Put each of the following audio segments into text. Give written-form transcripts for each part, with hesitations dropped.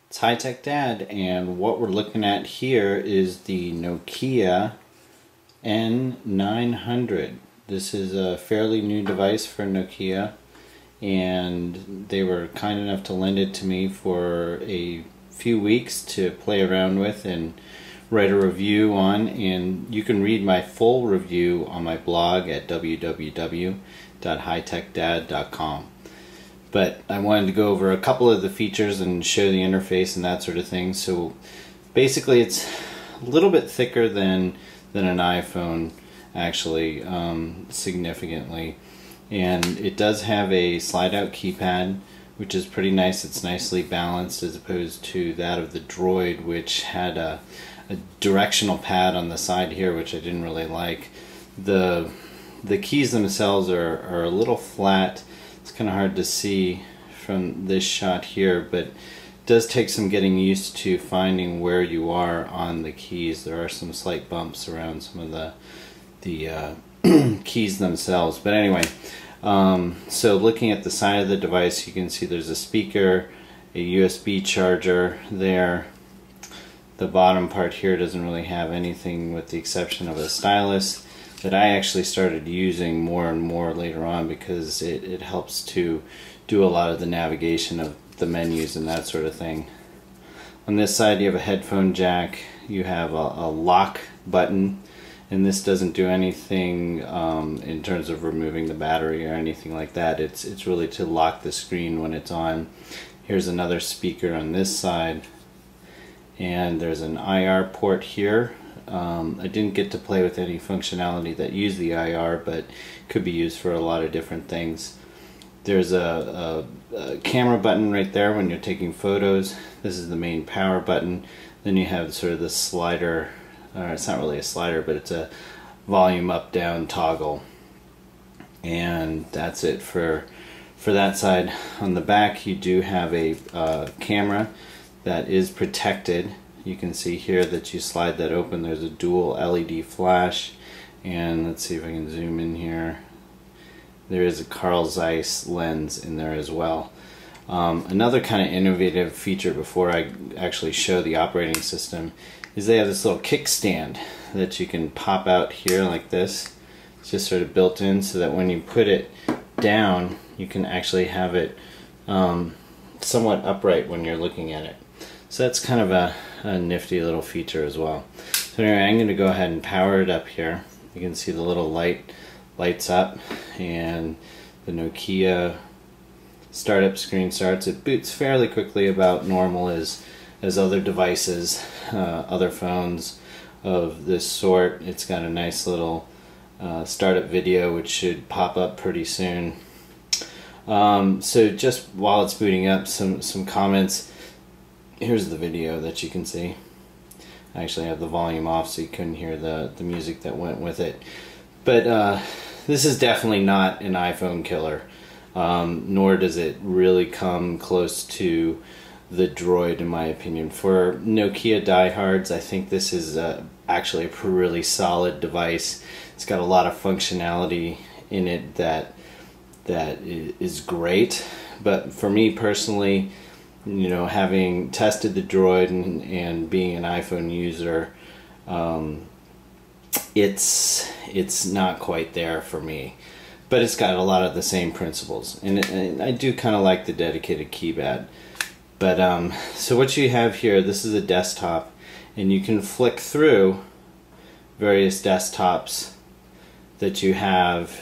It's HighTechDad, and what we're looking at here is the Nokia N900. This is a fairly new device for Nokia, and they were kind enough to lend it to me for a few weeks to play around with and write a review on, and you can read my full review on my blog at www.hightechdad.com. But I wanted to go over a couple of the features and show the interface and that sort of thing. So basically it's a little bit thicker than an iPhone, actually, significantly. And it does have a slide out keypad, which is pretty nice. It's nicely balanced as opposed to that of the Droid, which had a directional pad on the side here, which I didn't really like. The keys themselves are a little flat. It's kind of hard to see from this shot here, but it does take some getting used to finding where you are on the keys. There are some slight bumps around some of the keys themselves. But anyway, so looking at the side of the device, you can see there's a speaker, a USB charger there. The bottom part here doesn't really have anything with the exception of a stylus that I actually started using more and more later on because it helps to do a lot of the navigation of the menus and that sort of thing. On this side you have a headphone jack, you have a lock button, and this doesn't do anything in terms of removing the battery or anything like that. It's really to lock the screen when it's on. Here's another speaker on this side, and there's an IR port here. I didn't get to play with any functionality that used the IR, but could be used for a lot of different things. There's a camera button right there when you're taking photos. This is the main power button. Then you have sort of the slider, or it's not really a slider, but it's a volume up down toggle. And that's it for that side. On the back you do have a camera that is protected. You can see here that you slide that open, there's a dual LED flash, and let's see if I can zoom in here. There is a Carl Zeiss lens in there as well. Another kind of innovative feature before I actually show the operating system is they have this little kickstand that you can pop out here like this. It's just sort of built in so that when you put it down you can actually have it somewhat upright when you're looking at it. So that's kind of a nifty little feature as well. So anyway, I'm going to go ahead and power it up here. You can see the little light lights up, and the Nokia startup screen starts. It boots fairly quickly, about normal as other devices, other phones of this sort. It's got a nice little startup video which should pop up pretty soon. So just while it's booting up, some comments. Here's the video that you can see. I actually have the volume off so you couldn't hear the music that went with it. But this is definitely not an iPhone killer, nor does it really come close to the Droid in my opinion. For Nokia diehards, I think this is actually a really solid device. It's got a lot of functionality in it that is great. But for me personally, you know, having tested the Droid and being an iPhone user, it's not quite there for me. But it's got a lot of the same principles, and I do kind of like the dedicated keypad. But so what you have here, this is a desktop, and you can flick through various desktops that you have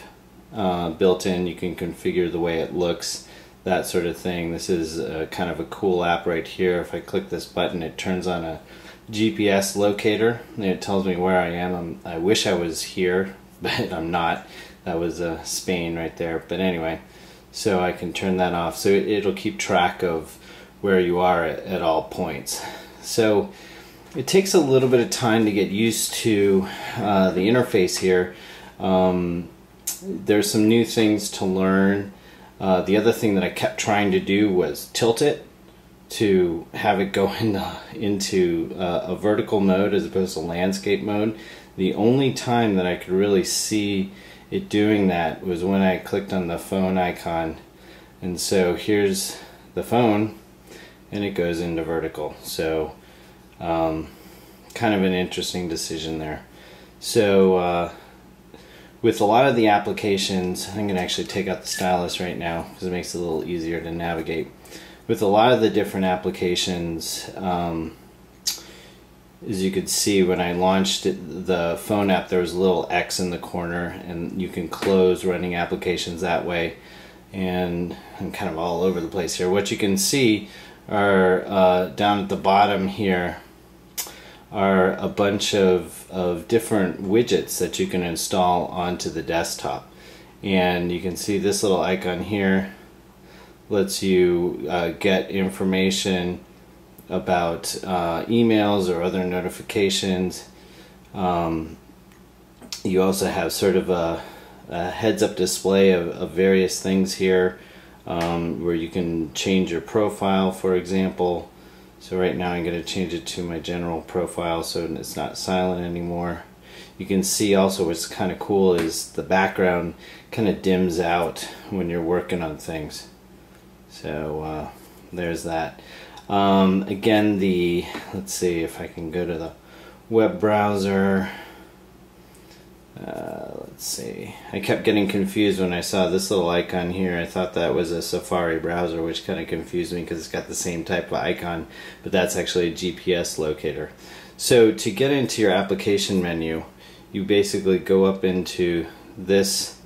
built in. You can configure the way it looks, that sort of thing. This is kind of a cool app right here. If I click this button, it turns on a GPS locator and it tells me where I am. I wish I was here, but I'm not. That was Spain right there. But anyway, so I can turn that off, so it'll keep track of where you are at all points. So it takes a little bit of time to get used to the interface here. There's some new things to learn. The other thing that I kept trying to do was tilt it to have it go into a vertical mode as opposed to landscape mode. The only time that I could really see it doing that was when I clicked on the phone icon. And so here's the phone, and it goes into vertical. So kind of an interesting decision there. So with a lot of the applications, I'm going to actually take out the stylus right now because it makes it a little easier to navigate. With a lot of the different applications, as you could see when I launched the phone app, there was a little X in the corner, and you can close running applications that way. And I'm kind of all over the place here. What you can see are down at the bottom here are a bunch of different widgets that you can install onto the desktop. And you can see this little icon here lets you get information about emails or other notifications. You also have sort of a heads-up display of various things here, where you can change your profile, for example. So right now I'm going to change it to my general profile so it's not silent anymore. You can see also what's kind of cool is the background kind of dims out when you're working on things. So there's that. Again, let's see if I can go to the web browser. Let's see. I kept getting confused when I saw this little icon here. I thought that was a Safari browser, which kind of confused me because it's got the same type of icon, but that's actually a GPS locator. So to get into your application menu, you basically go up into this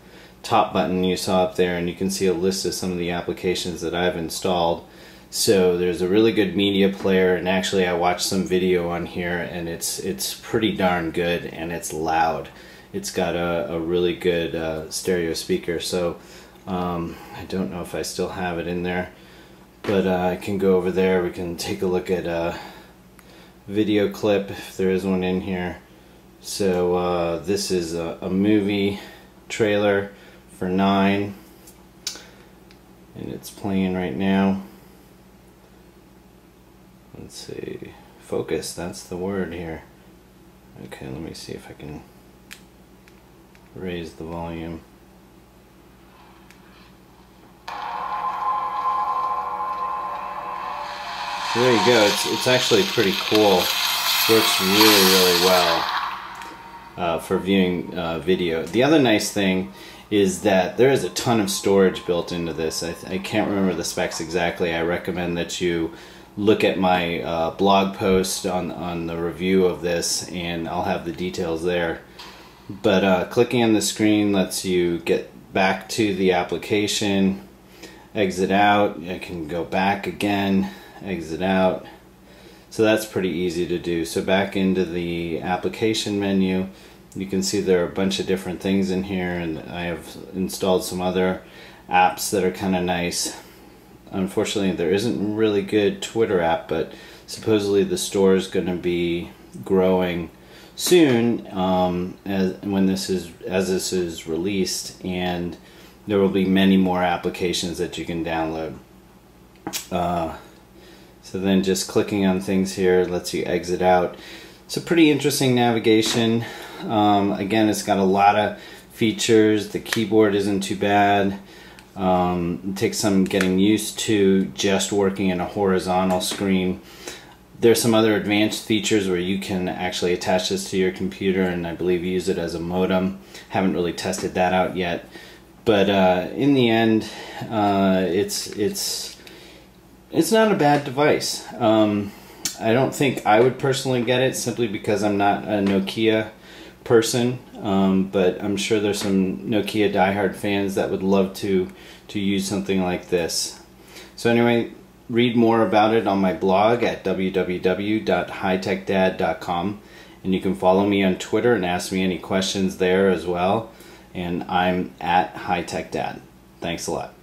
top button you saw up there, and you can see a list of some of the applications that I've installed. So there's a really good media player, and actually I watched some video on here, and it's pretty darn good, and it's loud. It's got a really good stereo speaker, so I don't know if I still have it in there, but I can go over there. We can take a look at a video clip if there is one in here. So this is a movie trailer for 9, and it's playing right now. Let's see, focus, that's the word here. Okay, let me see if I can raise the volume. So there you go. It's actually pretty cool. Works really well for viewing video. The other nice thing is that there is a ton of storage built into this. I can't remember the specs exactly. I recommend that you look at my blog post on the review of this, and I'll have the details there. But clicking on the screen lets you get back to the application, exit out. I can go back again, exit out. So that's pretty easy to do. So back into the application menu, you can see there are a bunch of different things in here, and I have installed some other apps that are kind of nice. Unfortunately, there isn't a really good Twitter app, but supposedly the store is going to be growing soon as this is released, and there will be many more applications that you can download. So then just clicking on things here lets you exit out. It's a pretty interesting navigation. Again, it's got a lot of features. The keyboard isn't too bad. It takes some getting used to just working in a horizontal screen. There's some other advanced features where you can actually attach this to your computer, and I believe use it as a modem. Haven't really tested that out yet, but in the end, it's not a bad device. I don't think I would personally get it simply because I'm not a Nokia person, but I'm sure there's some Nokia diehard fans that would love to use something like this. So anyway, read more about it on my blog at www.hightechdad.com, and you can follow me on Twitter and ask me any questions there as well, and I'm at HighTechDad. Thanks a lot.